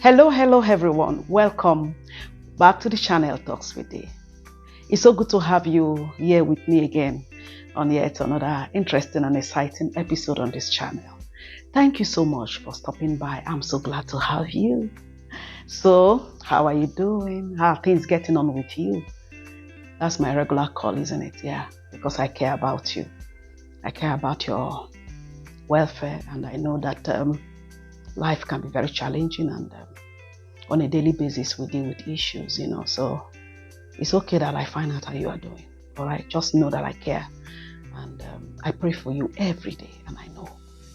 Hello everyone. Welcome back to the channel Talks with Day. It's so good to have you here with me again on yet another interesting and exciting episode on this channel. Thank you so much for stopping by. I'm so glad to have you. So, how are you doing? How are things getting on with you? That's my regular call, isn't it? Yeah, because I care about you. I care about your welfare, and I know that life can be very challenging, and on a daily basis we deal with issues, so it's okay that I find out how you are doing. All right, just know that I care, and I pray for you every day, and I know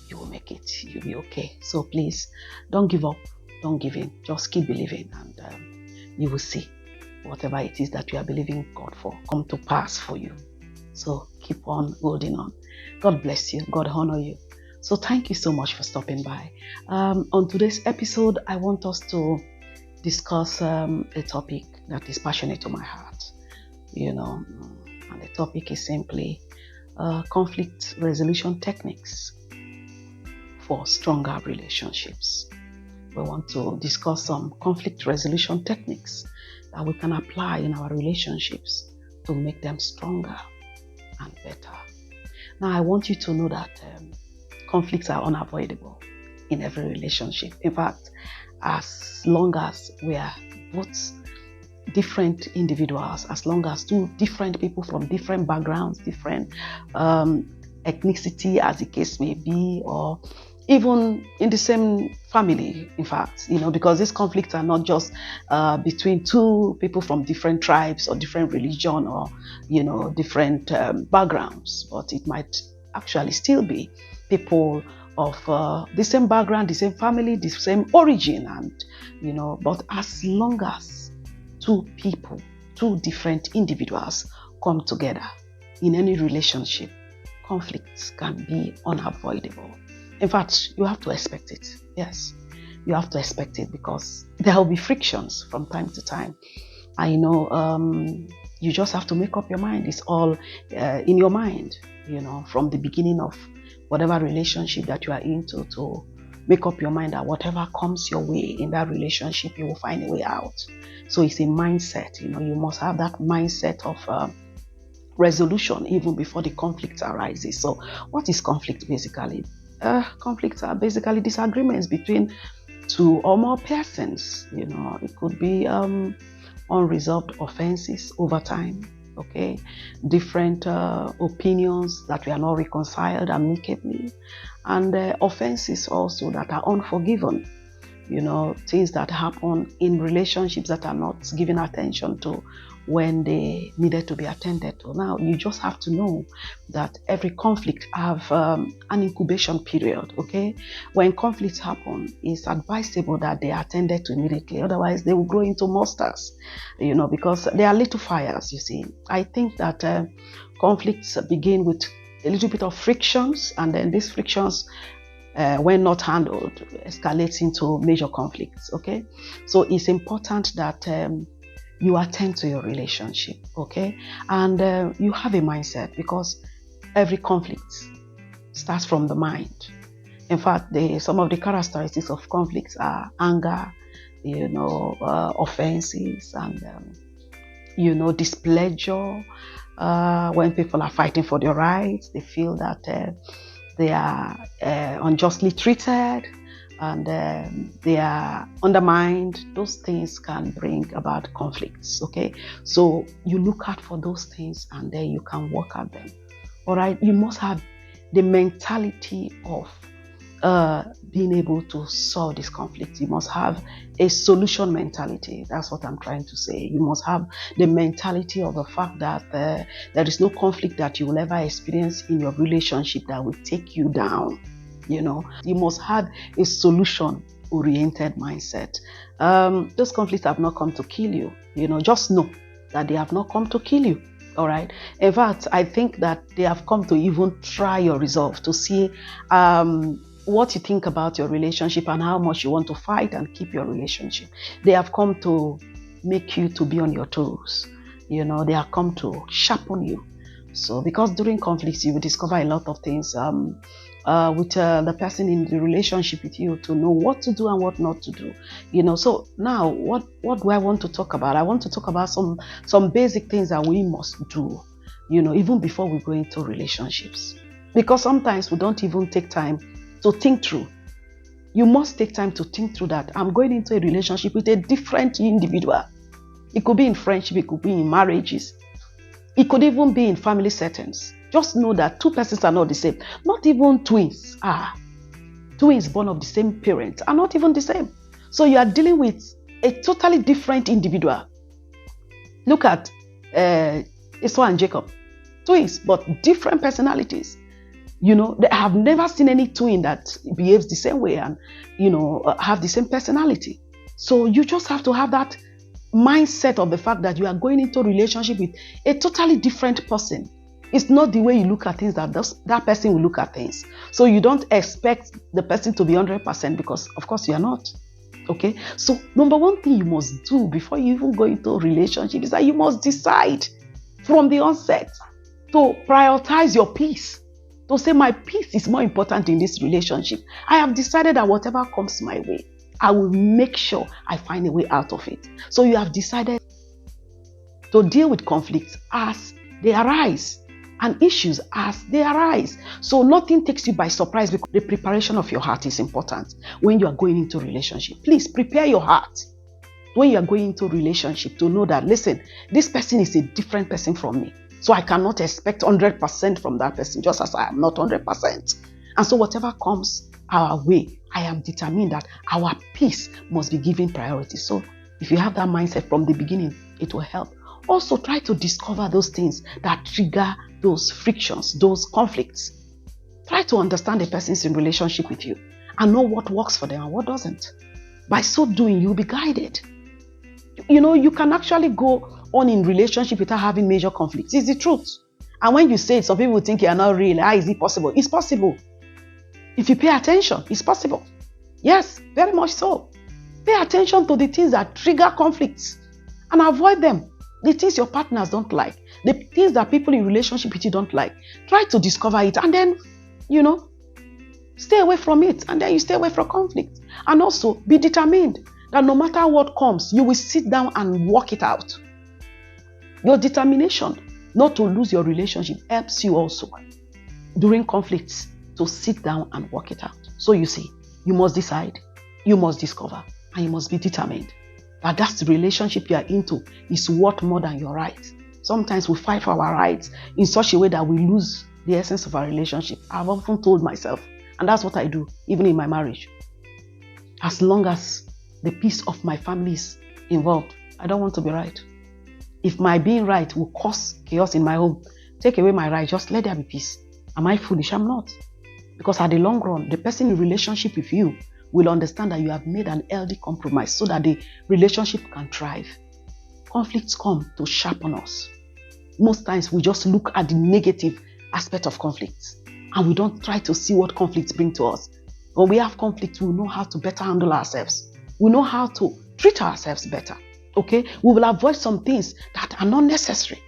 you will make it. You'll be okay. So please don't give up, don't give in, just keep believing, and you will see whatever it is that you are believing God for come to pass for you. So keep on holding on. God bless you. God honor you. So thank you so much for stopping by. On today's episode, I want us to discuss a topic that is passionate to my heart, and the topic is simply conflict resolution techniques for stronger relationships. We want to discuss some conflict resolution techniques that we can apply in our relationships to make them stronger and better. Now, I want you to know that conflicts are unavoidable in every relationship. In fact, as long as we are both different individuals, as long as two different people from different backgrounds, different ethnicity, as the case may be, or even in the same family, in fact, because these conflicts are not just between two people from different tribes or different religion or, different backgrounds, but it might actually still be people of the same background, the same family, the same origin, and, but as long as two people, two different individuals come together in any relationship, conflicts can be unavoidable. In fact, you have to expect it. Yes, you have to expect it because there will be frictions from time to time. I know you just have to make up your mind. It's all in your mind, from the beginning of whatever relationship that you are into, to make up your mind that whatever comes your way in that relationship, you will find a way out. So it's a mindset. You must have that mindset of resolution even before the conflict arises. So what is conflict basically? Conflicts are basically disagreements between two or more persons. It could be unresolved offenses over time, okay, different opinions that we are not reconciled amicably, and offenses also that are unforgiven, things that happen in relationships that are not given attention to when they needed to be attended to. Now, you just have to know that every conflict have an incubation period, okay? When conflicts happen, it's advisable that they are attended to immediately. Otherwise, they will grow into monsters, because they are little fires, you see. I think that conflicts begin with a little bit of frictions, and then these frictions when not handled, escalates into major conflicts, okay? So it's important that you attend to your relationship, okay? And you have a mindset, because every conflict starts from the mind. In fact, some of the characteristics of conflicts are anger, offenses, and, displeasure. When people are fighting for their rights, they feel that they are unjustly treated, and they are undermined. Those things can bring about conflicts, okay? So you look out for those things, and then you can work at them. All right, you must have the mentality of being able to solve this conflict. You must have a solution mentality. That's what I'm trying to say. You must have the mentality of the fact that there is no conflict that you will ever experience in your relationship that will take you down. You must have a solution oriented mindset. Those conflicts have not come to kill you. Just know that they have not come to kill you. All right. In fact, I think that they have come to even try your resolve, to see what you think about your relationship and how much you want to fight and keep your relationship. They have come to make you to be on your toes. They have come to sharpen you So because during conflicts, you will discover a lot of things with the person in the relationship with you to know what to do and what not to do. So now what do I want to talk about? I want to talk about some basic things that we must do, even before we go into relationships. Because sometimes we don't even take time to think through. You must take time to think through that. I'm going into a relationship with a different individual. It could be in friendship, it could be in marriages. It could even be in family settings. Just know that two persons are not the same. Not even twins are. Twins born of the same parents are not even the same. So you are dealing with a totally different individual. Look at Esau and Jacob. Twins, but different personalities. I have never seen any twin that behaves the same way and, have the same personality. So you just have to have that mindset of the fact that you are going into a relationship with a totally different person. It's not the way you look at things that person will look at things. So you don't expect the person to be 100% because, of course, you are not. Okay? So number one thing you must do before you even go into a relationship is that you must decide from the onset to prioritize your peace. To say my peace is more important in this relationship. I have decided that whatever comes my way, I will make sure I find a way out of it. So you have decided to deal with conflicts as they arise and issues as they arise. So nothing takes you by surprise because the preparation of your heart is important when you are going into a relationship. Please prepare your heart when you are going into a relationship to know that, listen, this person is a different person from me. So I cannot expect 100% from that person, just as I am not 100%. And so whatever comes our way, I am determined that our peace must be given priority. So if you have that mindset from the beginning, it will help. Also try to discover those things that trigger those frictions, those conflicts. Try to understand the person's in relationship with you and know what works for them and what doesn't. By so doing, you'll be guided. You can actually go on in relationship without having major conflicts. It's the truth. And when you say it, some people think you are not real. How is it possible? It's possible. If you pay attention, it's possible. Yes, very much so. Pay attention to the things that trigger conflicts and avoid them. The things your partners don't like, the things that people in relationship with you don't like. Try to discover it and then, stay away from it. And then you stay away from conflict. And also be determined that no matter what comes, you will sit down and work it out. Your determination not to lose your relationship helps you also during conflicts to sit down and work it out. So you see, you must decide, you must discover, and you must be determined that the relationship you are into is worth more than your rights. Sometimes we fight for our rights in such a way that we lose the essence of our relationship. I've often told myself, and that's what I do, even in my marriage. As long as the peace of my family is involved, I don't want to be right. If my being right will cause chaos in my home, take away my right, just let there be peace. Am I foolish? I'm not. Because at the long run, the person in relationship with you will understand that you have made an healthy compromise so that the relationship can thrive. Conflicts come to sharpen us. Most times we just look at the negative aspect of conflicts and we don't try to see what conflicts bring to us. When we have conflicts, we know how to better handle ourselves. We know how to treat ourselves better. Okay, we will avoid some things that are not necessary.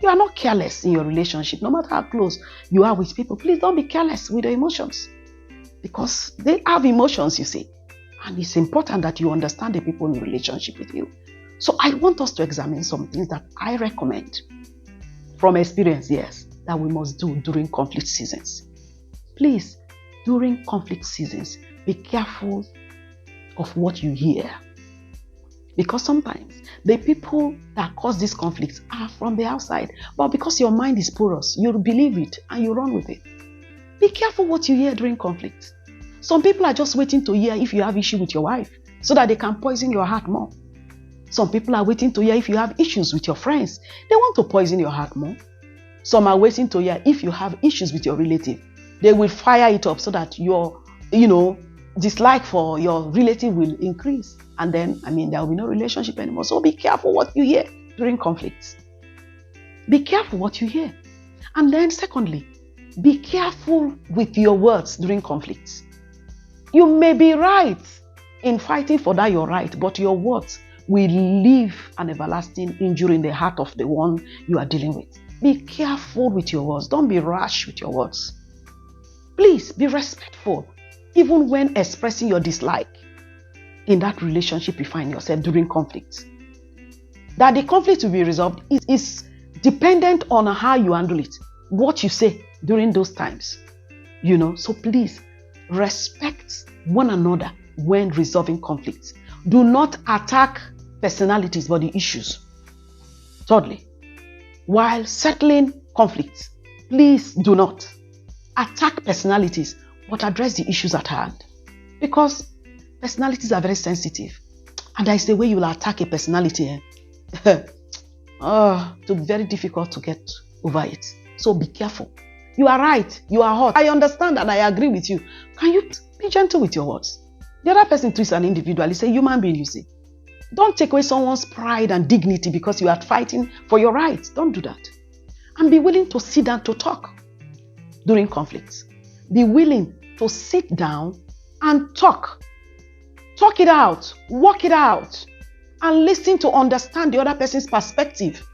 You are not careless in your relationship, no matter how close you are with people. Please don't be careless with your emotions because they have emotions, you see. And it's important that you understand the people in relationship with you. So I want us to examine some things that I recommend from experience, yes, that we must do during conflict seasons. Please, during conflict seasons, be careful of what you hear. Because sometimes the people that cause these conflicts are from the outside. But because your mind is porous, you believe it and you run with it. Be careful what you hear during conflict. Some people are just waiting to hear if you have issue with your wife so that they can poison your heart more. Some people are waiting to hear if you have issues with your friends. They want to poison your heart more. Some are waiting to hear if you have issues with your relative. They will fire it up so that your, dislike for your relative will increase. And then, there will be no relationship anymore. So be careful what you hear during conflicts. Be careful what you hear. And then secondly, be careful with your words during conflicts. You may be right in fighting for that you're right, but your words will leave an everlasting injury in the heart of the one you are dealing with. Be careful with your words. Don't be rash with your words. Please be respectful, even when expressing your dislike in that relationship you find yourself during conflict. That the conflict will be resolved is dependent on how you handle it, what you say during those times. So please respect one another when resolving conflicts. Do not attack personalities but the issues. Thirdly, while settling conflicts, please do not attack personalities but address the issues at hand. Because personalities are very sensitive. And there is a way you will attack a personality. It will be very difficult to get over it. So be careful. You are right. You are hot. I understand and I agree with you. Can you be gentle with your words? The other person too is an individual. It's a human being, you see. Don't take away someone's pride and dignity because you are fighting for your rights. Don't do that. And be willing to sit down to talk during conflicts. Be willing to sit down and talk. Talk it out. Work it out. And listen to understand the other person's perspective.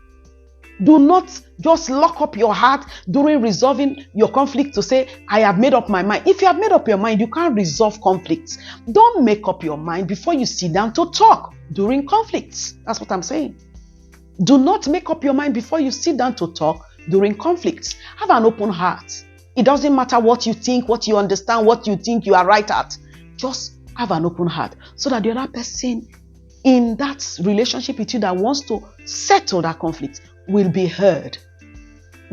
Do not just lock up your heart during resolving your conflict to say, I have made up my mind. If you have made up your mind, you can't resolve conflicts. Don't make up your mind before you sit down to talk during conflicts. That's what I'm saying. Do not make up your mind before you sit down to talk during conflicts. Have an open heart. It doesn't matter what you think, what you understand, what you think you are right at. Just have an open heart so that the other person in that relationship with you that wants to settle that conflict will be heard.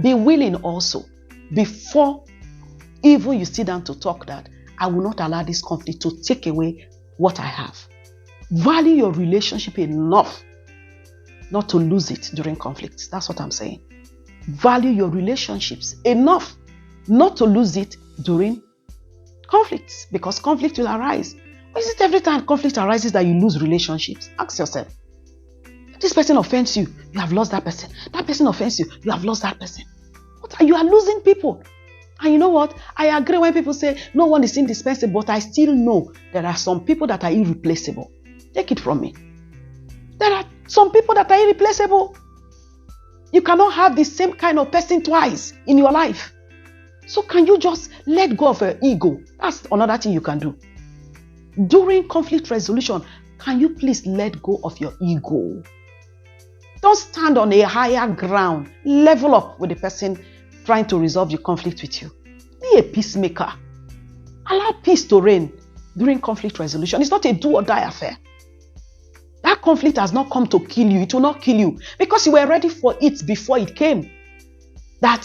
Be willing also, before even you sit down to talk, that I will not allow this conflict to take away what I have. Value your relationship enough not to lose it during conflicts. That's what I'm saying. Value your relationships enough not to lose it during conflicts, because conflict will arise. Is it every time conflict arises that you lose relationships? Ask yourself. This person offends you, you have lost that person. That person offends you, you have lost that person. You are losing people. And you know what? I agree when people say no one is indispensable, but I still know there are some people that are irreplaceable. Take it from me. There are some people that are irreplaceable. You cannot have the same kind of person twice in your life. So can you just let go of your ego? That's another thing you can do. During conflict resolution, can you please let go of your ego? Don't stand on a higher ground. Level up with the person trying to resolve the conflict with you. Be a peacemaker. Allow peace to reign during conflict resolution. It's not a do or die affair. That conflict has not come to kill you. It will not kill you because you were ready for it before it came. That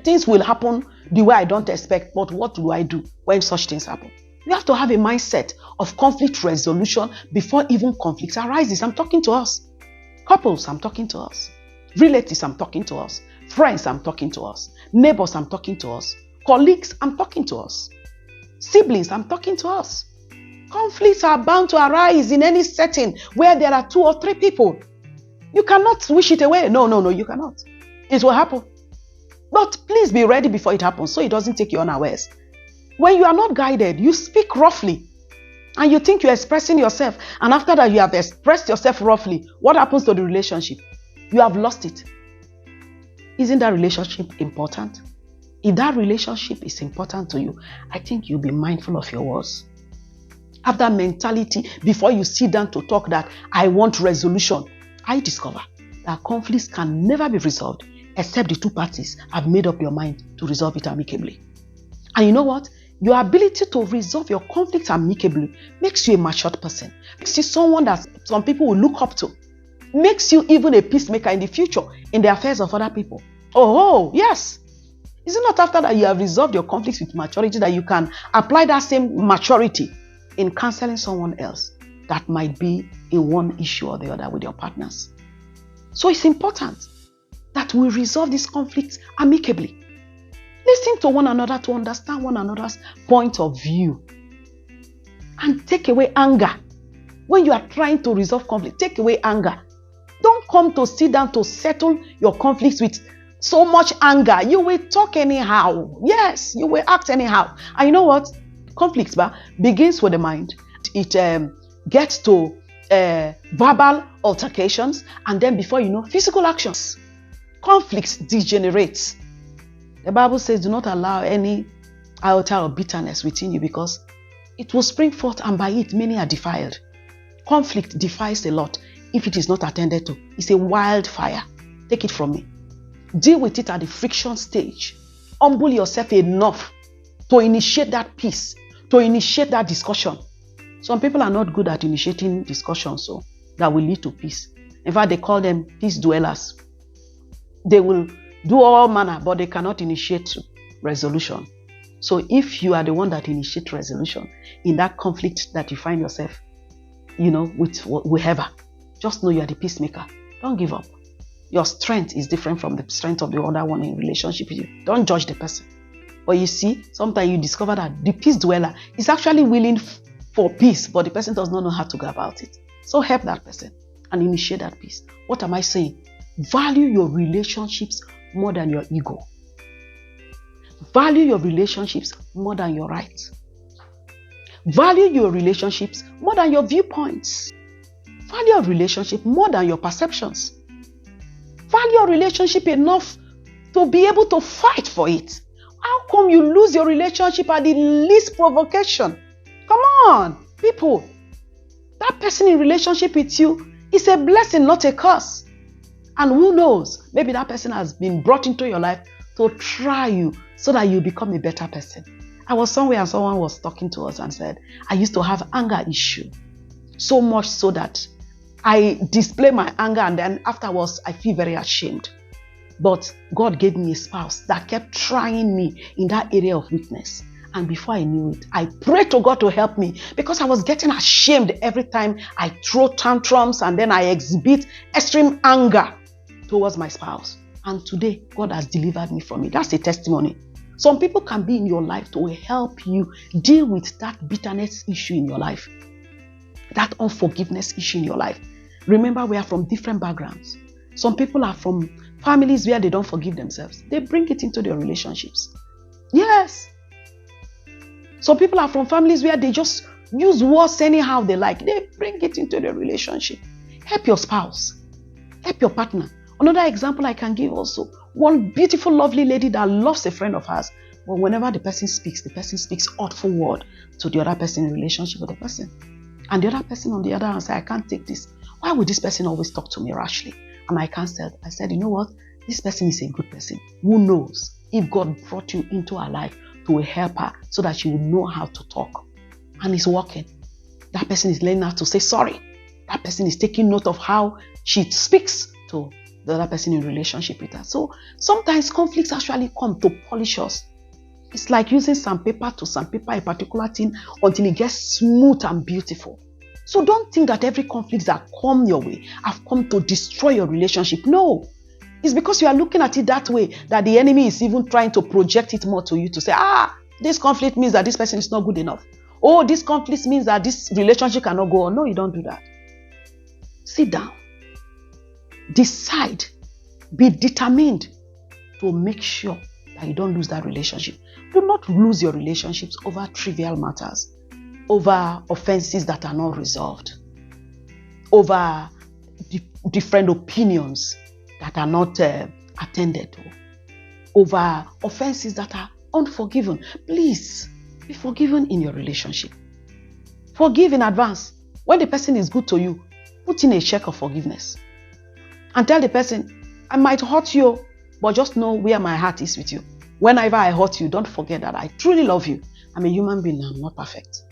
things will happen the way I don't expect, but what do I do when such things happen? You have to have a mindset of conflict resolution before even conflict arises. I'm talking to us. Couples, I'm talking to us. Relatives, I'm talking to us. Friends, I'm talking to us. Neighbors, I'm talking to us. Colleagues, I'm talking to us. Siblings, I'm talking to us. Conflicts are bound to arise in any setting where there are 2 or 3 people. You cannot wish it away. No, you cannot. It will happen. But please be ready before it happens so it doesn't take you unawares. When you are not guided, you speak roughly. And you think you're expressing yourself. And after that, you have expressed yourself roughly. What happens to the relationship? You have lost it. Isn't that relationship important? If that relationship is important to you, I think you'll be mindful of your words. Have that mentality before you sit down to talk that I want resolution. I discover that conflicts can never be resolved except the 2 parties have made up your mind to resolve it amicably. And you know what? Your ability to resolve your conflicts amicably makes you a matured person. Makes you someone that some people will look up to. Makes you even a peacemaker in the future in the affairs of other people. Oh, yes. Is it not after that you have resolved your conflicts with maturity that you can apply that same maturity in counseling someone else that might be in one issue or the other with your partners? So it's important that we resolve these conflicts amicably. Listen to one another to understand one another's point of view. And take away anger. When you are trying to resolve conflict, take away anger. Don't come to sit down to settle your conflicts with so much anger. You will talk anyhow. Yes, you will act anyhow. And you know what? Conflict begins with the mind. It gets to verbal altercations. And then before you know, physical actions. conflicts degenerate. The Bible says, do not allow any iota of bitterness within you, because it will spring forth, and by it many are defiled. Conflict defiles a lot if it is not attended to. It's a wildfire. Take it from me. Deal with it at the friction stage. Humble yourself enough to initiate that peace, to initiate that discussion. Some people are not good at initiating discussions so that will lead to peace. In fact, they call them peace dwellers. They will do all manner, but they cannot initiate resolution. So if you are the one that initiates resolution in that conflict that you find yourself, with whoever, just know you are the peacemaker. Don't give up. Your strength is different from the strength of the other one in relationship with you. Don't judge the person. But you see, sometimes you discover that the peace dweller is actually willing for peace, but the person does not know how to go about it. So help that person and initiate that peace. What am I saying? Value your relationships more than your ego. Value your relationships more than your rights. Value your relationships more than your viewpoints. Value your relationship more than your perceptions. Value your relationship enough to be able to fight for it. How come you lose your relationship at the least provocation? Come on, people. That person in relationship with you is a blessing, not a curse. And who knows, maybe that person has been brought into your life to try you so that you become a better person. I was somewhere and someone was talking to us and said, I used to have anger issue. So much so that I display my anger and then afterwards I feel very ashamed. But God gave me a spouse that kept trying me in that area of weakness. And before I knew it, I prayed to God to help me because I was getting ashamed every time I throw tantrums and then I exhibit extreme anger towards my spouse. And today, God has delivered me from it. That's a testimony. Some people can be in your life to help you deal with that bitterness issue in your life, that unforgiveness issue in your life. Remember, we are from different backgrounds. Some people are from families where they don't forgive themselves. They bring it into their relationships. Yes. Some people are from families where they just use words anyhow they like. They bring it into their relationship. Help your spouse. Help your partner. Another example I can give also. One beautiful, lovely lady that loves a friend of hers. But whenever the person speaks hurtful word to the other person in relationship with the person. And the other person on the other hand says, I can't take this. Why would this person always talk to me rashly? And I cancelled. I said, you know what? This person is a good person. Who knows if God brought you into her life to help her so that she will know how to talk. And it's working. That person is learning how to say sorry. That person is taking note of how she speaks to the other person in relationship with her. So sometimes conflicts actually come to polish us. It's like using sandpaper to sandpaper a particular thing until it gets smooth and beautiful. So don't think that every conflict that come your way have come to destroy your relationship. No. It's because you are looking at it that way that the enemy is even trying to project it more to you to say, this conflict means that this person is not good enough. Oh, this conflict means that this relationship cannot go on. No, you don't do that. Sit down. Decide. Be determined to make sure that you don't lose that relationship. Do not lose your relationships over trivial matters, over offenses that are not resolved, over different opinions that are not attended to, over offenses that are unforgiven. Please be forgiven in your relationship. Forgive in advance. When the person is good to you, put in a check of forgiveness and tell the person, I might hurt you, but just know where my heart is with you. Whenever I hurt you, don't forget that I truly love you. I'm a human being, I'm not perfect.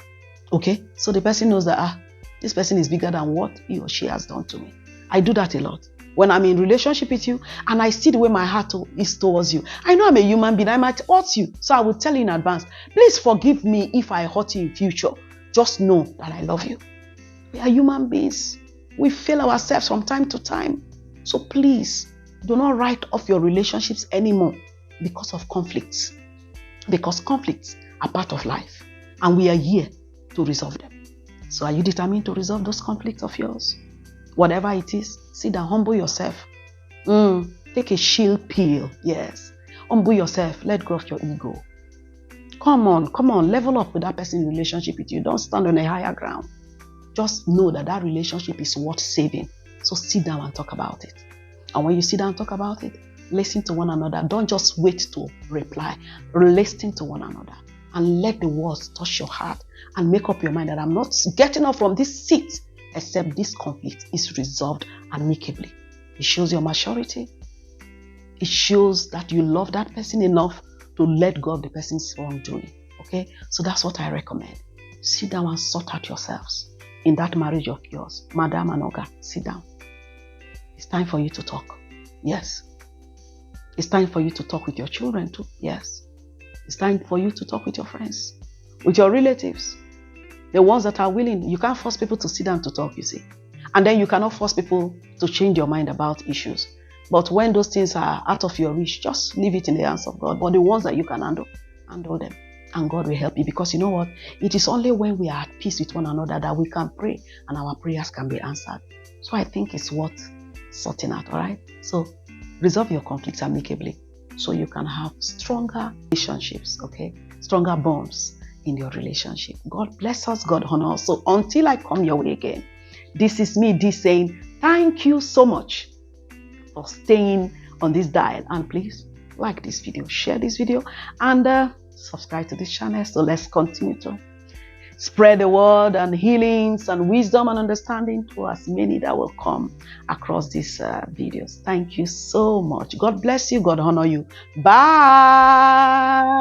Okay? So the person knows that this person is bigger than what he or she has done to me. I do that a lot. When I'm in relationship with you and I see the way my heart is towards you, I know I'm a human being, I might hurt you. So I will tell you in advance, please forgive me if I hurt you in future. Just know that I love you. We are human beings. We fail ourselves from time to time. So please, do not write off your relationships anymore because of conflicts. Because conflicts are part of life. And we are here to resolve them. So are you determined to resolve those conflicts of yours? Whatever it is, sit down, humble yourself. Take a chill pill. Yes. Humble yourself. Let go of your ego. Come on. Level up with that person in relationship with you. Don't stand on a higher ground. Just know that relationship is worth saving. So sit down and talk about it. And when you sit down and talk about it, Listen to one another. Don't just wait to reply. Listen to one another and let the words touch your heart and make up your mind that I'm not getting up from this seat except this conflict is resolved amicably. It shows your maturity. It shows that you love that person enough to let go of the person's wrongdoing. Okay? So that's what I recommend. Sit down and sort out yourselves in that marriage of yours. Madam and Oga, sit down. It's time for you to talk. Yes. It's time for you to talk with your children too. Yes. It's time for you to talk with your friends, with your relatives, the ones that are willing. You can't force people to sit down to talk, you see. And then you cannot force people to change your mind about issues. But when those things are out of your reach, just leave it in the hands of God. But the ones that you can handle them. And God will help you. Because you know what? It is only when we are at peace with one another that we can pray and our prayers can be answered. So I think it's worth sorting out, all right? So resolve your conflicts amicably so you can have stronger relationships, okay? Stronger bonds in your relationship. God bless us. God honor us. So until I come your way again, this is me, D, saying thank you so much for staying on this dial. And please like this video, share this video, and subscribe to this channel. So let's continue to spread the word and healings and wisdom and understanding to as many that will come across these videos. Thank you so much. God bless you. God honor you. Bye.